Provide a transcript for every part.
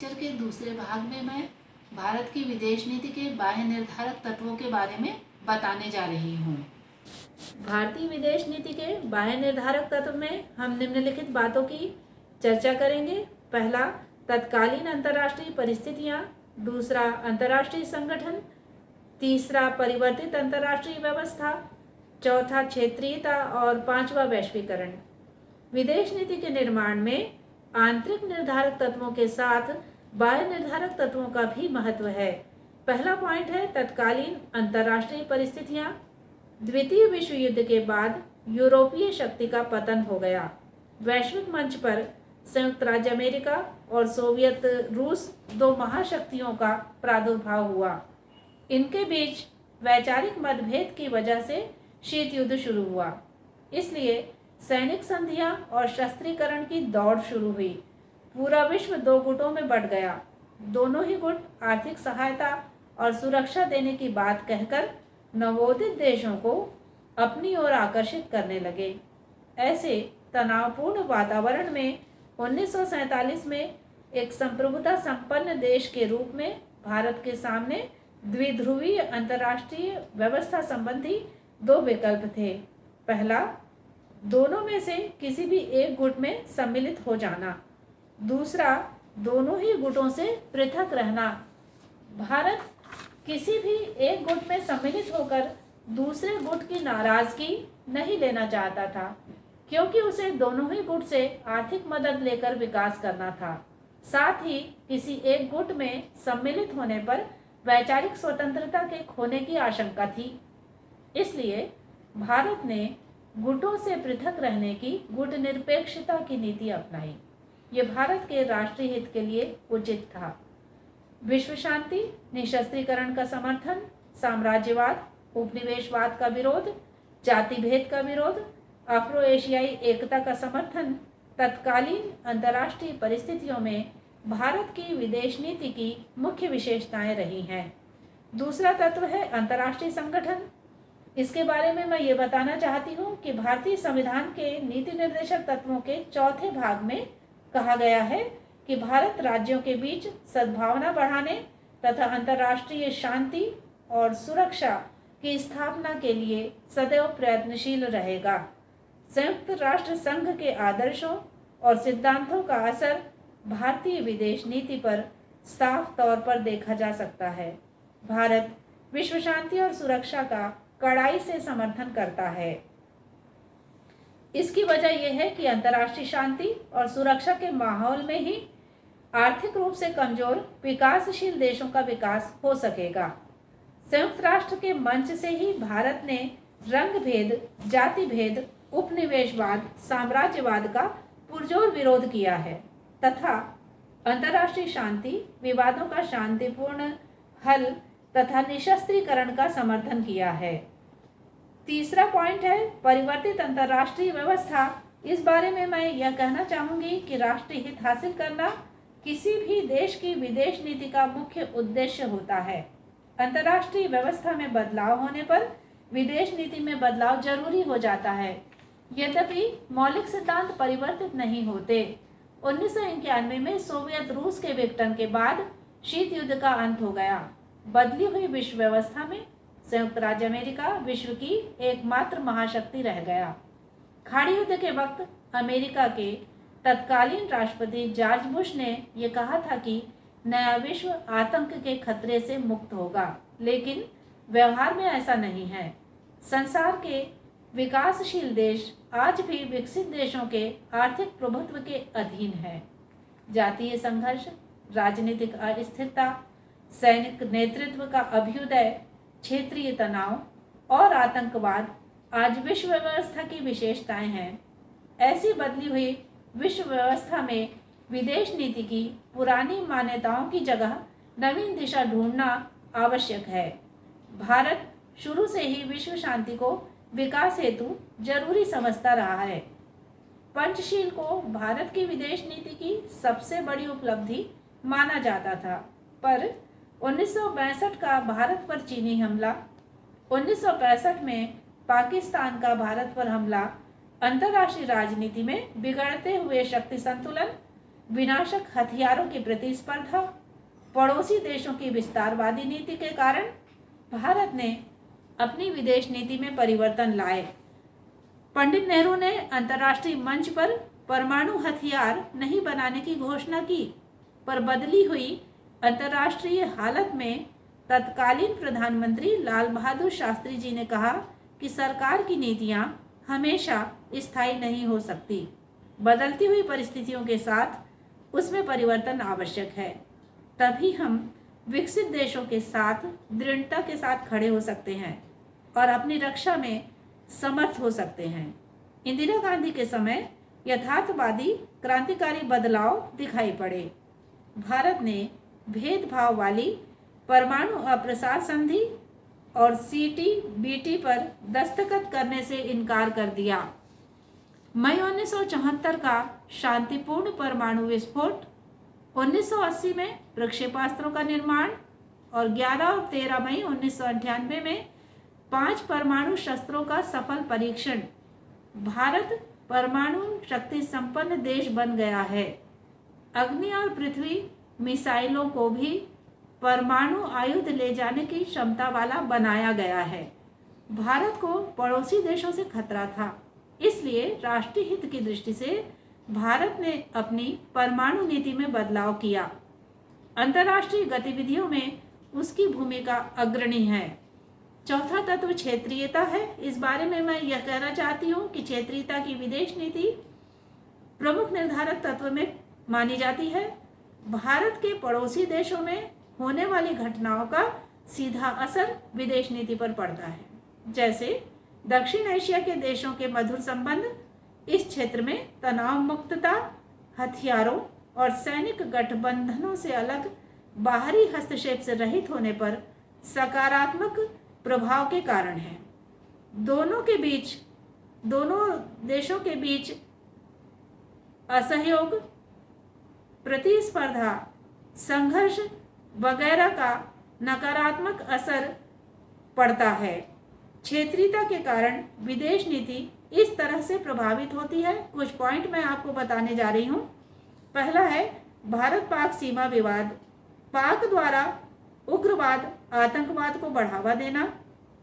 Lecture के दूसरे भाग में मैं भारत की विदेश नीति के बाह्य निर्धारक तत्वों के बारे में बताने जा रही हूँ। भारतीय विदेश नीति के बाह्य निर्धारक तत्व में हम निम्नलिखित बातों की चर्चा करेंगे। पहला, तत्कालीन अंतर्राष्ट्रीय परिस्थितियाँ। दूसरा, अंतर्राष्ट्रीय संगठन। तीसरा, परिवर्तित अंतर्राष्ट्रीय व्यवस्था। चौथा, क्षेत्रीयता। और पांचवा, वैश्वीकरण। विदेश नीति के निर्माण में आंतरिक निर्धारक तत्वों के साथ बाह्य निर्धारक तत्वों का भी महत्व है। पहला पॉइंट है तत्कालीन अंतर्राष्ट्रीय परिस्थितियां। द्वितीय विश्व युद्ध के बाद यूरोपीय शक्ति का पतन हो गया। वैश्विक मंच पर संयुक्त राज्य अमेरिका और सोवियत रूस दो महाशक्तियों का प्रादुर्भाव हुआ। इनके बीच वैचारिक मतभेद की वजह से शीत युद्ध शुरू हुआ। इसलिए सैनिक संधियां और शस्त्रीकरण की दौड़ शुरू हुई। पूरा विश्व दो गुटों में बंट गया। दोनों ही गुट आर्थिक सहायता और सुरक्षा देने की बात कहकर नवोदित देशों को अपनी ओर आकर्षित करने लगे। ऐसे तनावपूर्ण वातावरण में 1947 में एक संप्रभुता संपन्न देश के रूप में भारत के सामने द्विध्रुवीय अंतर्राष्ट्रीय व्यवस्था संबंधी दो विकल्प थे। पहला, दोनों में से किसी भी एक गुट में सम्मिलित हो जाना। दूसरा, दोनों ही गुटों से पृथक रहना। भारत किसी भी एक गुट में सम्मिलित होकर दूसरे गुट की नाराजगी नहीं लेना चाहता था, क्योंकि उसे दोनों ही गुट से आर्थिक मदद लेकर विकास करना था। साथ ही किसी एक गुट में सम्मिलित होने पर वैचारिक स्वतंत्रता के खोने की आशंका थी। इसलिए भारत ने गुटों से पृथक रहने की गुट निरपेक्षता की नीति अपनाई। ये भारत के राष्ट्रीय हित के लिए उचित था। विश्व शांति, निशस्त्रीकरण का समर्थन, साम्राज्यवाद, उपनिवेशवाद का विरोध, जाति भेद का विरोध, अफ्रो एशियाई एकता का समर्थन तत्कालीन अंतर्राष्ट्रीय परिस्थितियों में भारत की विदेश नीति की मुख्य विशेषताएं रही हैं। दूसरा तत्व है अंतर्राष्ट्रीय संगठन। इसके बारे में मैं ये बताना चाहती हूँ कि भारतीय संविधान के नीति निर्देशक तत्वों के चौथे भाग में कहा गया है कि भारत राज्यों के बीच सद्भावना बढ़ाने तथा अंतर्राष्ट्रीय शांति और सुरक्षा की स्थापना के लिए सदैव प्रयत्नशील रहेगा। संयुक्त राष्ट्र संघ के आदर्शों और सिद्धांतों का असर भारतीय विदेश नीति पर साफ तौर पर देखा जा सकता है। भारत विश्व शांति और सुरक्षा का कड़ाई से समर्थन करता है। इसकी वजह यह है कि अंतर्राष्ट्रीय शांति और सुरक्षा के माहौल में ही आर्थिक रूप से कमजोर विकासशील देशों का विकास हो सकेगा। संयुक्त राष्ट्र के मंच से ही भारत ने रंग भेद, जाति भेद, उपनिवेशवाद, साम्राज्यवाद का पुरजोर विरोध किया है तथा अंतर्राष्ट्रीय शांति, विवादों का शांतिपूर्ण हल तथा निशस्त्रीकरण का समर्थन किया है। तीसरा पॉइंट है परिवर्तित अंतर्राष्ट्रीय व्यवस्था। इस बारे में मैं यह कहना चाहूंगी कि राष्ट्रीय हित हासिल करना किसी भी देश की विदेश नीति का मुख्य उद्देश्य होता है। अंतर्राष्ट्रीय व्यवस्था में बदलाव होने पर विदेश नीति में बदलाव जरूरी हो जाता है। यद्यपि मौलिक सिद्धांत परिवर्तित नहीं होते। 1991 में सोवियत रूस के विघटन के बाद शीत युद्ध का अंत हो गया। बदली हुई विश्व व्यवस्था में संयुक्त राज्य अमेरिका विश्व की एकमात्र महाशक्ति रह गया। खाड़ी युद्ध के वक्त अमेरिका के तत्कालीन राष्ट्रपति जॉर्ज बुश ने यह कहा था कि नया विश्व आतंक के खतरे से मुक्त होगा, लेकिन व्यवहार में ऐसा नहीं है। संसार के विकासशील देश आज भी विकसित देशों के आर्थिक प्रभुत्व के अधीन है। जातीय संघर्ष, राजनीतिक अस्थिरता, सैनिक नेतृत्व का अभ्युदय, क्षेत्रीय तनाव और आतंकवाद आज विश्व व्यवस्था की विशेषताएं हैं। ऐसी बदली हुई विश्व व्यवस्था में विदेश नीति की पुरानी मान्यताओं की जगह नवीन दिशा ढूंढना आवश्यक है। भारत शुरू से ही विश्व शांति को विकास हेतु जरूरी समझता रहा है। पंचशील को भारत की विदेश नीति की सबसे बड़ी उपलब्धि माना जाता था, पर 1962 का भारत पर चीनी हमला, 1965 में पाकिस्तान का भारत पर हमला, अंतर्राष्ट्रीय राजनीति में बिगड़ते हुए शक्ति संतुलन, विनाशक हथियारों की प्रतिस्पर्धा, पड़ोसी देशों की विस्तारवादी नीति के कारण भारत ने अपनी विदेश नीति में परिवर्तन लाए। पंडित नेहरू ने अंतर्राष्ट्रीय मंच पर परमाणु हथियार नहीं बनाने की घोषणा की, पर बदली हुई अंतर्राष्ट्रीय हालत में तत्कालीन प्रधानमंत्री लाल बहादुर शास्त्री जी ने कहा कि सरकार की नीतियां हमेशा स्थायी नहीं हो सकती। बदलती हुई परिस्थितियों के साथ उसमें परिवर्तन आवश्यक है, तभी हम विकसित देशों के साथ दृढ़ता के साथ खड़े हो सकते हैं और अपनी रक्षा में समर्थ हो सकते हैं। इंदिरा गांधी के समय यथार्थवादी क्रांतिकारी बदलाव दिखाई पड़े। भारत ने भेदभाव वाली परमाणु अप्रसार संधि और CTBT पर दस्तखत करने से इनकार कर दिया। मई 1974 का शांतिपूर्ण परमाणु विस्फोट, 1980 में प्रक्षेपास्त्रों का निर्माण और 11 और 13 मई 1998 में 5 परमाणु शस्त्रों का सफल परीक्षण। भारत परमाणु शक्ति संपन्न देश बन गया है। अग्नि और पृथ्वी मिसाइलों को भी परमाणु आयुध ले जाने की क्षमता वाला बनाया गया है। भारत को पड़ोसी देशों से खतरा था, इसलिए राष्ट्रीय हित की दृष्टि से भारत ने अपनी परमाणु नीति में बदलाव किया। अंतर्राष्ट्रीय गतिविधियों में उसकी भूमिका अग्रणी है। चौथा तत्व क्षेत्रीयता है। इस बारे में मैं यह कहना चाहती हूँ कि क्षेत्रीयता की विदेश नीति प्रमुख निर्धारक तत्व में मानी जाती है। भारत के पड़ोसी देशों में होने वाली घटनाओं का सीधा असर विदेश नीति पर पड़ता है, जैसे दक्षिण एशिया के देशों के मधुर संबंध, इस क्षेत्र में तनाव मुक्तता, हथियारों और सैनिक गठबंधनों से अलग बाहरी हस्तक्षेप से रहित होने पर सकारात्मक प्रभाव के कारण है। दोनों देशों के बीच असहयोग, प्रतिस्पर्धा, संघर्ष वगैरह का नकारात्मक असर पड़ता है। क्षेत्रीयता के कारण विदेश नीति इस तरह से प्रभावित होती है। कुछ पॉइंट मैं आपको बताने जा रही हूँ। पहला है भारत पाक सीमा विवाद। पाक द्वारा उग्रवाद, आतंकवाद को बढ़ावा देना,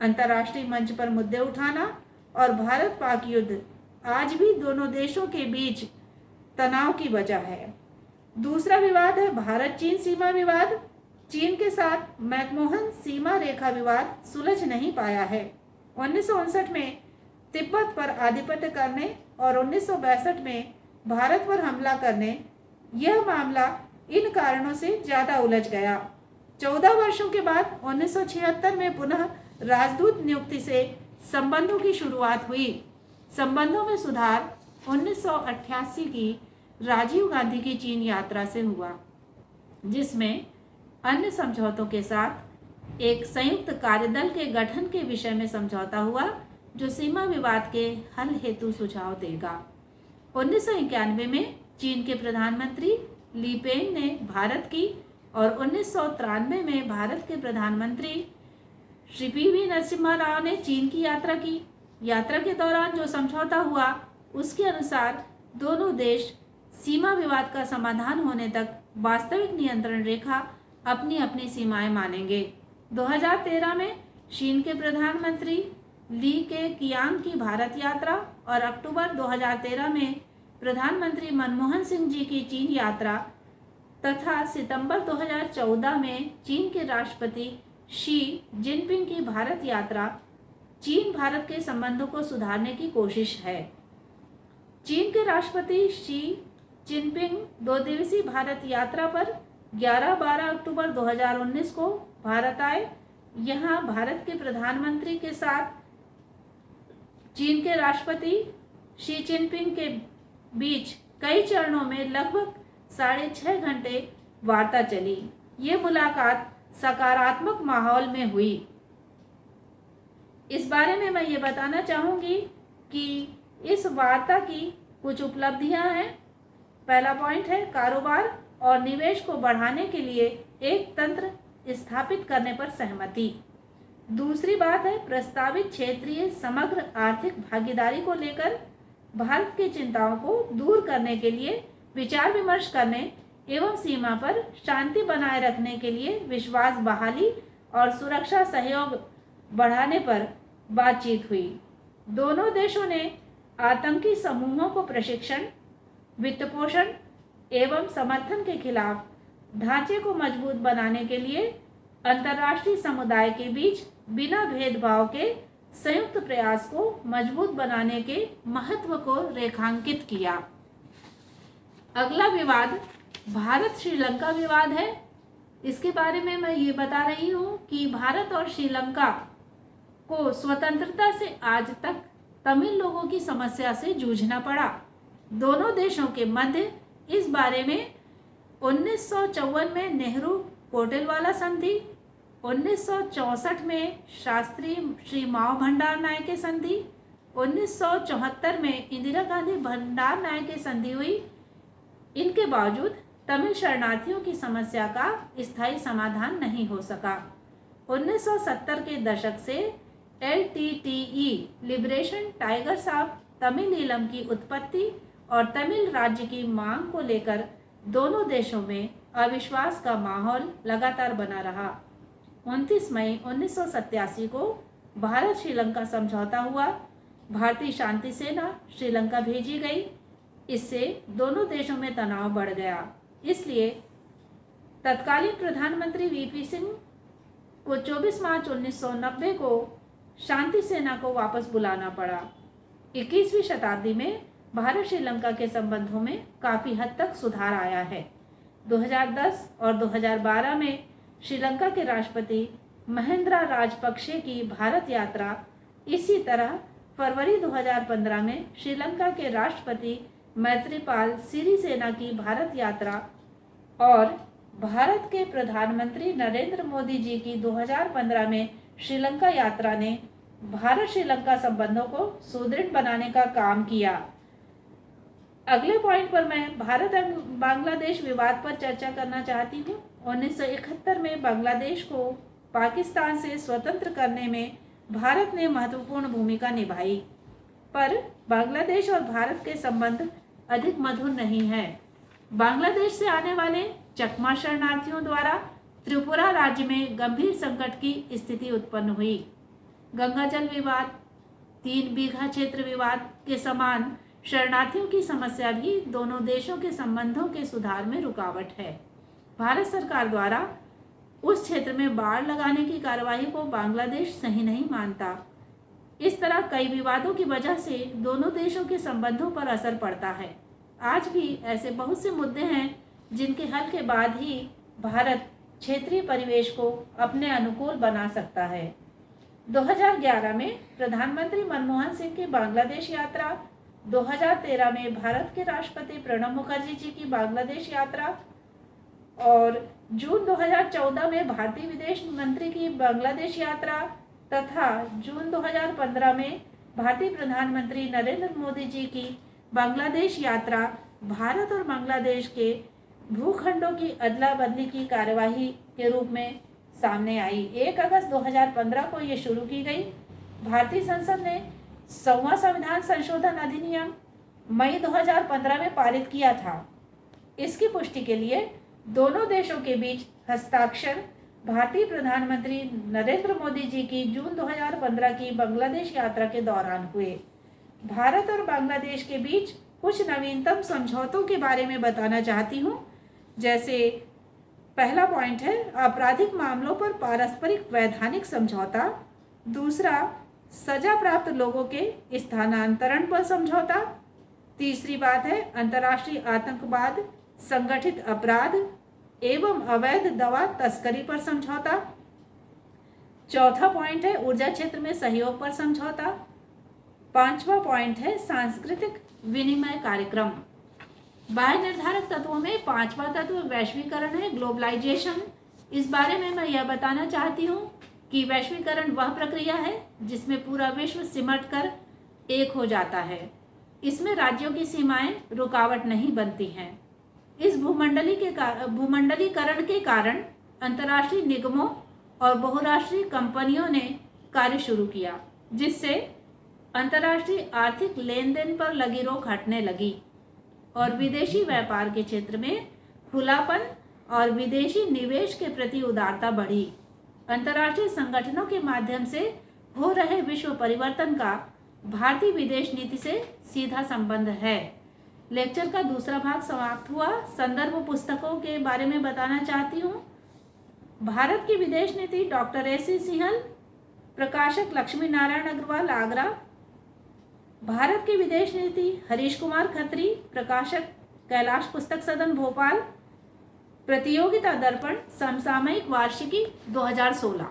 अंतर्राष्ट्रीय मंच पर मुद्दे उठाना और भारत पाक युद्ध आज भी दोनों देशों के बीच तनाव की वजह है। दूसरा विवाद है भारत चीन सीमा विवाद। चीन के साथ मैकमोहन सीमा रेखा विवाद सुलझ नहीं पाया है। 1959 में तिब्बत पर आधिपत्य करने और 1962 में भारत पर हमला करने, यह मामला इन कारणों से ज़्यादा उलझ गया। 14 वर्षों के बाद 1976 में पुनः राजदूत नियुक्ति से संबंधों की शुरुआत हुई। संबंधों में सुधार 1988 की राजीव गांधी की चीन यात्रा से हुआ, जिसमें अन्य समझौतों के साथ एक संयुक्त कार्यदल के गठन के विषय में समझौता हुआ, जो सीमा विवाद के हल हेतु सुझाव देगा। 1991 में चीन के प्रधानमंत्री ली पेंग ने भारत की और 1993 में भारत के प्रधानमंत्री श्री PV नरसिम्हा राव ने चीन की यात्रा की। यात्रा के दौरान जो समझौता हुआ उसके अनुसार दोनों देश सीमा विवाद का समाधान होने तक वास्तविक नियंत्रण रेखा अपनी अपनी सीमाएं मानेंगे। 2013 में चीन के प्रधानमंत्री ली के कियांग की भारत यात्रा और अक्टूबर 2013 में प्रधानमंत्री मनमोहन सिंह जी की चीन यात्रा तथा सितंबर 2014 में चीन के राष्ट्रपति शी जिनपिंग की भारत यात्रा चीन भारत के संबंधों को सुधारने की कोशिश है। चीन के राष्ट्रपति शी जिनपिंग 2 दिवसीय भारत यात्रा पर 11-12 अक्टूबर 2019 को भारत आए। यहाँ भारत के प्रधानमंत्री के साथ चीन के राष्ट्रपति शी जिनपिंग के बीच कई चरणों में लगभग 6.5 घंटे वार्ता चली। ये मुलाकात सकारात्मक माहौल में हुई। इस बारे में मैं ये बताना चाहूँगी कि इस वार्ता की कुछ उपलब्धियां हैं। पहला पॉइंट है कारोबार और निवेश को बढ़ाने के लिए एक तंत्र स्थापित करने पर सहमति। दूसरी बात है प्रस्तावित क्षेत्रीय समग्र आर्थिक भागीदारी को लेकर भारत की चिंताओं को दूर करने के लिए विचार विमर्श करने एवं सीमा पर शांति बनाए रखने के लिए विश्वास बहाली और सुरक्षा सहयोग बढ़ाने पर बातचीत हुई। दोनों देशों ने आतंकी समूहों को प्रशिक्षण, वित्तपोषण एवं समर्थन के खिलाफ ढांचे को मजबूत बनाने के लिए अंतर्राष्ट्रीय समुदाय के बीच बिना भेदभाव के संयुक्त प्रयास को मजबूत बनाने के महत्व को रेखांकित किया। अगला विवाद भारत श्रीलंका विवाद है। इसके बारे में मैं ये बता रही हूँ कि भारत और श्रीलंका को स्वतंत्रता से आज तक तमिल लोगों की समस्या से जूझना पड़ा। दोनों देशों के मध्य इस बारे में 1954 में नेहरू कोटेलवाला संधि, 1964 में शास्त्री श्री माव भंडार नायके संधि, 1974 में इंदिरा गांधी भंडार नायके संधि हुई। इनके बावजूद तमिल शरणार्थियों की समस्या का स्थायी समाधान नहीं हो सका। 1970 के दशक से LTTE लिबरेशन टाइगर्स ऑफ तमिलीलम की उत्पत्ति और तमिल राज्य की मांग को लेकर दोनों देशों में अविश्वास का माहौल लगातार बना रहा। 29 मई 1987 को भारत श्रीलंका समझौता हुआ। भारतीय शांति सेना श्रीलंका भेजी गई। इससे दोनों देशों में तनाव बढ़ गया। इसलिए तत्कालीन प्रधानमंत्री VP सिंह को 24 मार्च 1990 को शांति सेना को वापस बुलाना पड़ा। 21वीं शताब्दी में भारत श्रीलंका के संबंधों में काफ़ी हद तक सुधार आया है। 2010 और 2012 में श्रीलंका के राष्ट्रपति महिंद्रा राजपक्षे की भारत यात्रा, इसी तरह फरवरी 2015 में श्रीलंका के राष्ट्रपति मैत्रीपाल सिरिसेना की भारत यात्रा और भारत के प्रधानमंत्री नरेंद्र मोदी जी की 2015 में श्रीलंका यात्रा ने भारत श्रीलंका संबंधों को सुदृढ़ बनाने का काम किया। अगले पॉइंट पर मैं भारत और बांग्लादेश विवाद पर चर्चा करना चाहती हूँ। 1971 में बांग्लादेश को पाकिस्तान से स्वतंत्र करने में भारत ने महत्वपूर्ण भूमिका निभाई, पर बांग्लादेश और भारत के संबंध अधिक मधुर नहीं है। बांग्लादेश से आने वाले चकमा शरणार्थियों द्वारा त्रिपुरा राज्य में गंभीर संकट की स्थिति उत्पन्न हुई। गंगा जल विवाद, 3 बीघा क्षेत्र विवाद के समान शरणार्थियों की समस्या भी दोनों देशों के संबंधों के सुधार में रुकावट है। भारत सरकार द्वारा उस क्षेत्र में बाड़ लगाने की कार्यवाही को बांग्लादेश सही नहीं मानता। इस तरह कई विवादों की वजह से दोनों देशों के संबंधों पर असर पड़ता है। आज भी ऐसे बहुत से मुद्दे हैं जिनके हल के बाद ही भारत क्षेत्रीय परिवेश को अपने अनुकूल बना सकता है। 2011 में प्रधानमंत्री मनमोहन सिंह की बांग्लादेश यात्रा, 2013 में भारत के राष्ट्रपति प्रणब मुखर्जी जी की बांग्लादेश यात्रा और जून 2014 में भारतीय विदेश मंत्री की बांग्लादेश यात्रा तथा जून 2015 में भारतीय प्रधानमंत्री नरेंद्र मोदी जी की बांग्लादेश यात्रा भारत और बांग्लादेश के भूखंडों की अदला बदली की कार्यवाही के रूप में सामने आई। 1 अगस्त 2015 को ये शुरू की गई। भारतीय संसद ने 100वां संविधान संशोधन अधिनियम मई 2015 में पारित किया था। इसकी पुष्टि के लिए दोनों देशों के बीच हस्ताक्षर भारतीय प्रधानमंत्री नरेंद्र मोदी जी की जून 2015 की बांग्लादेश यात्रा के दौरान हुए। भारत और बांग्लादेश के बीच कुछ नवीनतम समझौतों के बारे में बताना चाहती हूँ। जैसे पहला पॉइंट है आपराधिक मामलों पर पारस्परिक वैधानिक समझौता, दूसरा सजा प्राप्त लोगों के स्थानांतरण पर समझौता, तीसरी बात है अंतर्राष्ट्रीय आतंकवाद, संगठित अपराध एवं अवैध दवा तस्करी पर समझौता, चौथा पॉइंट है ऊर्जा क्षेत्र में सहयोग पर समझौता, पांचवा पॉइंट है सांस्कृतिक विनिमय कार्यक्रम। बाह्य निर्धारक तत्वों में पांचवा तत्व वैश्वीकरण है, ग्लोबलाइजेशन। इस बारे में मैं यह बताना चाहती हूँ कि वैश्वीकरण वह प्रक्रिया है जिसमें पूरा विश्व सिमट कर एक हो जाता है। इसमें राज्यों की सीमाएं रुकावट नहीं बनती हैं। इस भूमंडलीकरण के कारण अंतर्राष्ट्रीय निगमों और बहुराष्ट्रीय कंपनियों ने कार्य शुरू किया, जिससे अंतर्राष्ट्रीय आर्थिक लेन देन पर लगी रोक हटने लगी। और विदेशी व्यापार के क्षेत्र में खुलापन और विदेशी निवेश के प्रति उदारता बढ़ी। अंतर्राष्ट्रीय संगठनों के माध्यम से हो रहे विश्व परिवर्तन का भारतीय विदेश नीति से सीधा संबंध है। लेक्चर का दूसरा भाग समाप्त हुआ। संदर्भ पुस्तकों के बारे में बताना चाहती हूँ। भारत की विदेश नीति, डॉक्टर एस.सी. सिंहल, प्रकाशक लक्ष्मी नारायण अग्रवाल, आगरा। भारत की विदेश नीति, हरीश कुमार खत्री, प्रकाशक कैलाश पुस्तक सदन, भोपाल। प्रतियोगिता दर्पण, समसामयिक वार्षिकी 2016।